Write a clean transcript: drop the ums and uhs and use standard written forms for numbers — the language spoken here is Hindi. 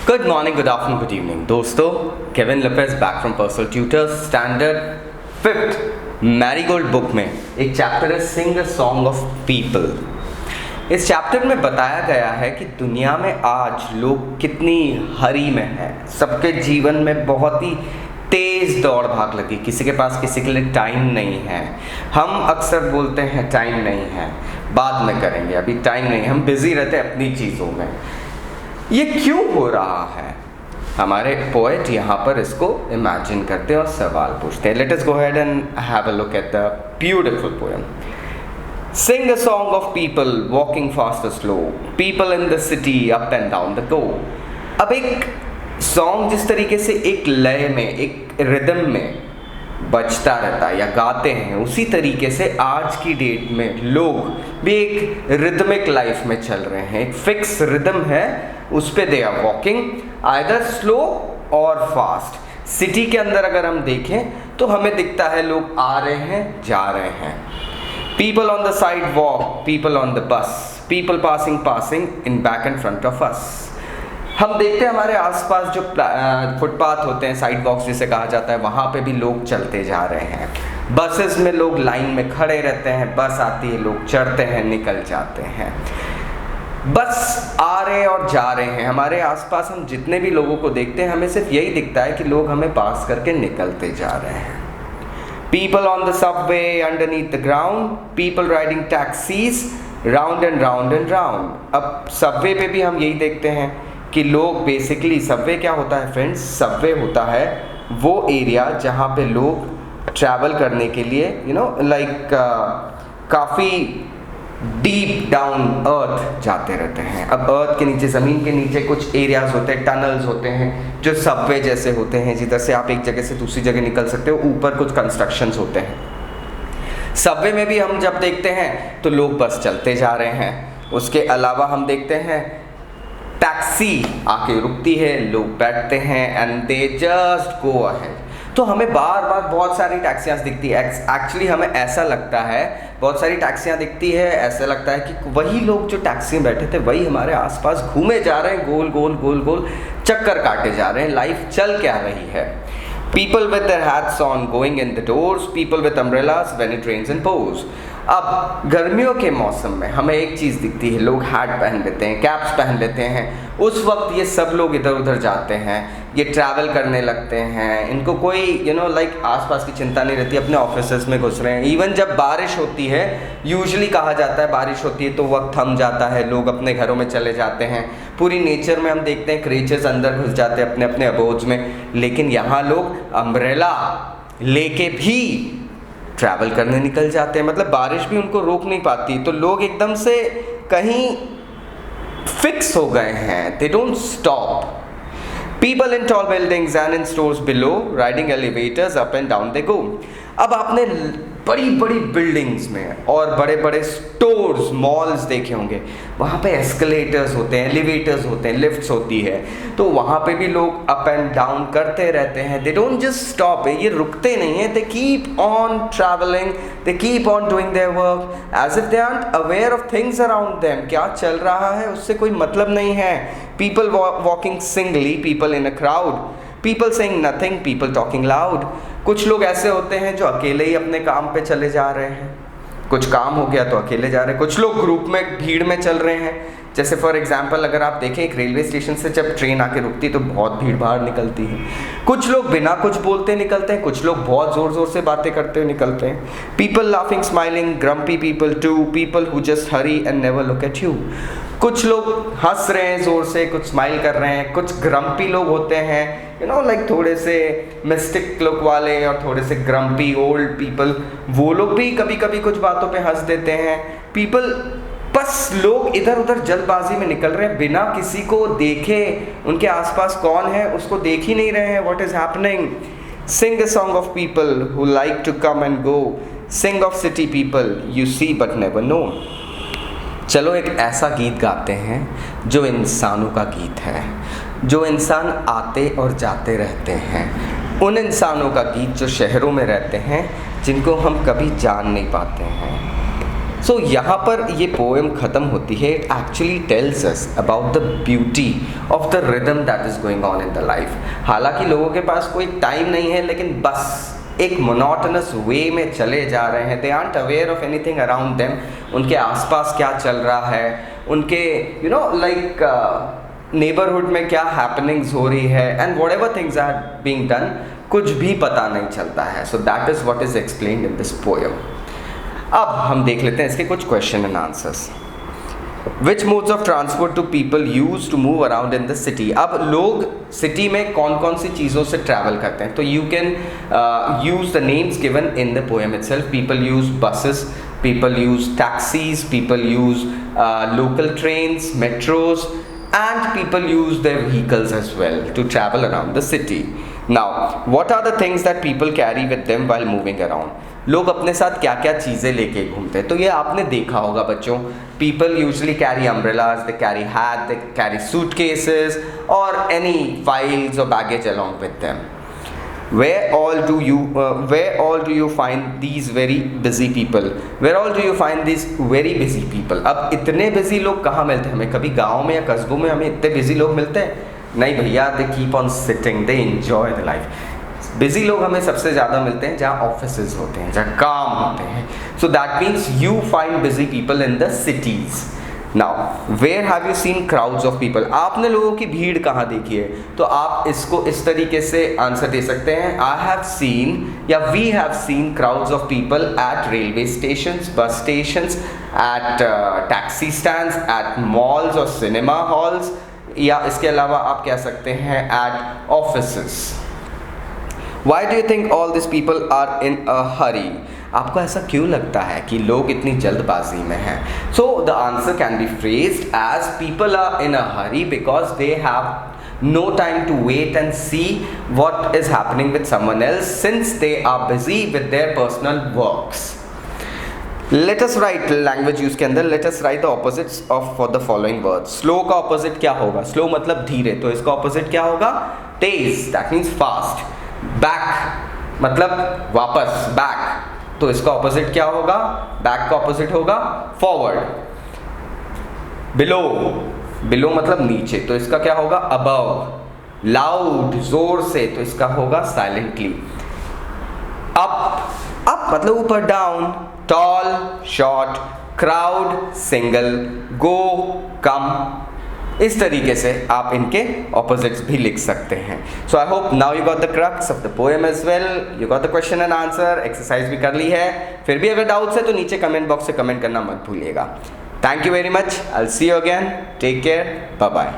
Good morning, good afternoon, good evening. दोस्तों, Kevin Lopez back from personal tutors standard 5th marigold book में एक चैप्टर है sing a song of people. इस चैप्टर में बताया गया है कि दुनिया में आज लोग कितनी हरी में हैं। सबके जीवन में बहुत ही तेज़ दौड़ भाग लगी, किसी के पास किसी के लिए टाइम नहीं है। हम अक्सर बोलते हैं टाइम नहीं है, बाद में करेंगे, अभी टाइम नहीं है। हम बिज़ी रहते हैं अपनी चीज़ों में। ये क्यों हो रहा है? हमारे पोएट यहाँ पर इसको इमेजिन करते हैं और सवाल पूछते हैं। Let us go ahead and have a look at the beautiful poem. Sing a song of people walking fast or slow, people in the city up and down the go। अब एक सॉन्ग जिस तरीके से एक लय में, एक रिदम में बजता रहता है या गाते हैं, उसी तरीके से आज की डेट में लोग भी एक रिदमिक लाइफ में चल रहे हैं। एक फिक्स रिदम है, उस पे they are walking either slow और फास्ट। सिटी के अंदर अगर हम देखें तो हमें दिखता है लोग आ रहे हैं, जा रहे हैं। People on the sidewalk, people on the bus, people passing in back and front of us। हम देखते हैं हमारे आसपास जो फुटपाथ होते हैं, साइड वॉक्स जिसे कहा जाता है, वहाँ पे भी लोग चलते जा रहे हैं। बसेस में लोग लाइन में खड़े रहते हैं, बस आती है, लोग चढ़ते हैं, निकल जाते हैं। बस आ रहे और जा रहे हैं। हमारे आसपास हम जितने भी लोगों को देखते हैं, हमें सिर्फ यही दिखता है कि लोग हमें पास करके निकलते जा रहे हैं। People on the subway, underneath the ground, people riding taxis, round and round and round। अब सबवे पे भी हम यही देखते हैं कि लोग बेसिकली, सबवे क्या होता है फ्रेंड्स? सबवे होता है वो एरिया जहाँ पे लोग ट्रैवल करने के लिए काफ़ी डीप डाउन अर्थ जाते रहते हैं। अब अर्थ के नीचे, ज़मीन के नीचे कुछ एरियाज होते हैं, टनल्स होते हैं जो सबवे जैसे होते हैं, जिधर से आप एक जगह से दूसरी जगह निकल सकते हो। ऊपर कुछ कंस्ट्रक्शंस होते हैं। सबवे में भी हम जब देखते हैं तो लोग बस चलते जा रहे हैं। उसके अलावा हम देखते हैं टैक्सी आके रुकती है, लोग बैठते हैं and they just go ahead. तो हमें बार बार बहुत सारी टैक्सियाँ दिखती है। एक्चुअली हमें ऐसा लगता है, बहुत सारी टैक्सियाँ दिखती है, ऐसा लगता है कि वही लोग जो टैक्सी में बैठे थे वही हमारे आसपास घूमे जा रहे हैं, गोल गोल गोल गोल चक्कर काटे जा रहे हैं। लाइफ चल क्या रही है? People with their hats on going in the doors, people with umbrellas when it rains and pours। अब गर्मियों के मौसम में हमें एक चीज़ दिखती है, लोग हैट पहन लेते हैं, कैप्स पहन लेते हैं। उस वक्त ये सब लोग इधर उधर जाते हैं, ये ट्रैवल करने लगते हैं। इनको कोई आसपास की चिंता नहीं रहती, अपने ऑफिसेस में घुस रहे हैं। इवन जब बारिश होती है, यूजुअली कहा जाता है बारिश होती है तो वक्त थम जाता है, लोग अपने घरों में चले जाते हैं। पूरी नेचर में हम देखते हैं क्रिएचर्स अंदर घुस जाते हैं अपने अपने अबोर्ड्स में। लेकिन यहाँ लोग अम्ब्रेला लेके भी ट्रैवल करने निकल जाते हैं। मतलब बारिश भी उनको रोक नहीं पाती। तो लोग एकदम से कहीं फिक्स हो गए हैं, they don't stop. People in tall buildings and in stores below, riding elevators up and down they go। अब आपने बड़ी बड़ी बिल्डिंग्स में और बड़े बड़े स्टोर्स, मॉल्स देखे होंगे, वहाँ पे एस्केलेटर्स होते हैं, एलिवेटर्स होते हैं, लिफ्ट्स होती है। तो वहाँ पे भी लोग अप एंड डाउन करते रहते हैं। दे डोंट जस्ट स्टॉप, ये रुकते नहीं हैं। They keep on travelling, they keep on doing their work as if they aren't aware of things around them. क्या चल रहा है उससे कोई मतलब नहीं है। People walking singly, people in a crowd, people saying nothing, people talking loud. कुछ लोग ऐसे होते हैं जो अकेले ही अपने काम पे चले जा रहे हैं, कुछ काम हो गया तो अकेले जा रहे हैं। कुछ लोग ग्रुप में, भीड़ में चल रहे हैं। जैसे फॉर एग्जांपल अगर आप देखें, एक रेलवे स्टेशन से जब ट्रेन आके रुकती तो बहुत भीड़ भाड़ निकलती है। कुछ लोग बिना कुछ बोलते निकलते हैं, कुछ लोग बहुत ज़ोर ज़ोर से बातें करते हुए निकलते हैं। People laughing, smiling, grumpy people too, people who just hurry and never look at you. कुछ लोग हंस रहे हैं ज़ोर से, कुछ स्माइल कर रहे हैं। कुछ ग्रम्पी लोग होते हैं, थोड़े से मिस्टिक लुक वाले और थोड़े से ग्रम्पी ओल्ड पीपल, वो लोग भी कभी कभी कुछ बातों पे हंस देते हैं। पीपल, बस लोग इधर उधर जल्दबाजी में निकल रहे हैं, बिना किसी को देखे उनके आसपास कौन है उसको देख ही नहीं रहे हैं। What is happening? Sing a song of people who like to come and go, sing of city people you see but never know. चलो एक ऐसा गीत गाते हैं जो इंसानों का गीत है, जो इंसान आते और जाते रहते हैं। उन इंसानों का गीत जो शहरों में रहते हैं, जिनको हम कभी जान नहीं पाते हैं। सो यहाँ पर ये पोएम ख़त्म होती है. It actually tells us about the beauty of the rhythm that is going on in the life. हालांकि लोगों के पास कोई टाइम नहीं है, लेकिन बस एक मोनोटोनस वे में चले जा रहे हैं. दे aren't aware of anything around them. उनके आसपास क्या चल रहा है, उनके लाइक नेबरहुड में क्या हैपनिंग्स हो रही है, and whatever things are being done, कुछ भी पता नहीं चलता है. So that is what is explained in this poem. अब हम देख लेते हैं इसके कुछ question and answers. Which modes of transport do people use to move around in the city. अब लोग सिटी में कौन कौन सी चीज़ों से ट्रैवल करते हैं, तो you can use the names given in the poem itself. People use buses, people use taxis, people use local trains, metros, and people use their vehicles as well to travel around the city. Now, what are the things that people carry with them while moving around? लोग अपने साथ क्या क्या चीज़ें लेके घूमते हैं, तो ये आपने देखा होगा बच्चों. People usually carry umbrellas, they carry hat, they carry suitcases or any files or baggage along with them. Where all do you find these very busy people? Where all do you find these very busy people? अब इतने बिजी लोग कहाँ मिलते हैं हमें? कभी गाँव में या कस्बों में हमें इतने बिजी लोग मिलते हैं? नहीं भैया. दे keep on sitting, they enjoy the life. Busy लोग हमें सबसे ज़्यादा मिलते हैं जहाँ ऑफिसेज होते हैं, जहाँ काम होते हैं. So that means you find busy people in the cities. Now where have you seen crowds of people. आपने लोगों की भीड़ कहाँ देखी है? तो आप इसको इस तरीके से आंसर दे सकते हैं. आई हैव सीन या we have seen crowds of people at railway stations, bus stations, at taxi stands, at malls और सिनेमा हॉल्स, या इसके अलावा आप कह सकते हैं at offices. Why do you think all this people are in a hurry. आपको ऐसा क्यों लगता है कि लोग इतनी जल्दबाजी में हैं? So the answer can be phrased as people are in a hurry because they have no time to wait and see what is happening with someone else since they are busy with their personal works. Let us write language use के अंदर let us write the opposites of for the following words. Slow का opposite क्या होगा? Slow मतलब धीरे, तो इसका opposite क्या होगा? Teज, that means fast. Back मतलब वापस, back, तो इसका ऑपोजिट क्या होगा? बैक का ऑपोजिट होगा फॉरवर्ड. बिलो, बिलो मतलब नीचे, तो इसका क्या होगा? अबव. लाउड जोर से, तो इसका होगा साइलेंटली. अप, अप मतलब ऊपर, down. Tall short, crowd single, go come. इस तरीके से आप इनके ऑपोजिट्स भी लिख सकते हैं. So I hope now you got the crux of the poem as well. You got the question and answer. Exercise भी कर ली है. फिर भी अगर डाउट्स है तो नीचे कमेंट बॉक्स से कमेंट करना मत भूलिएगा. Thank you very much. I will see you again. Take care. Bye bye.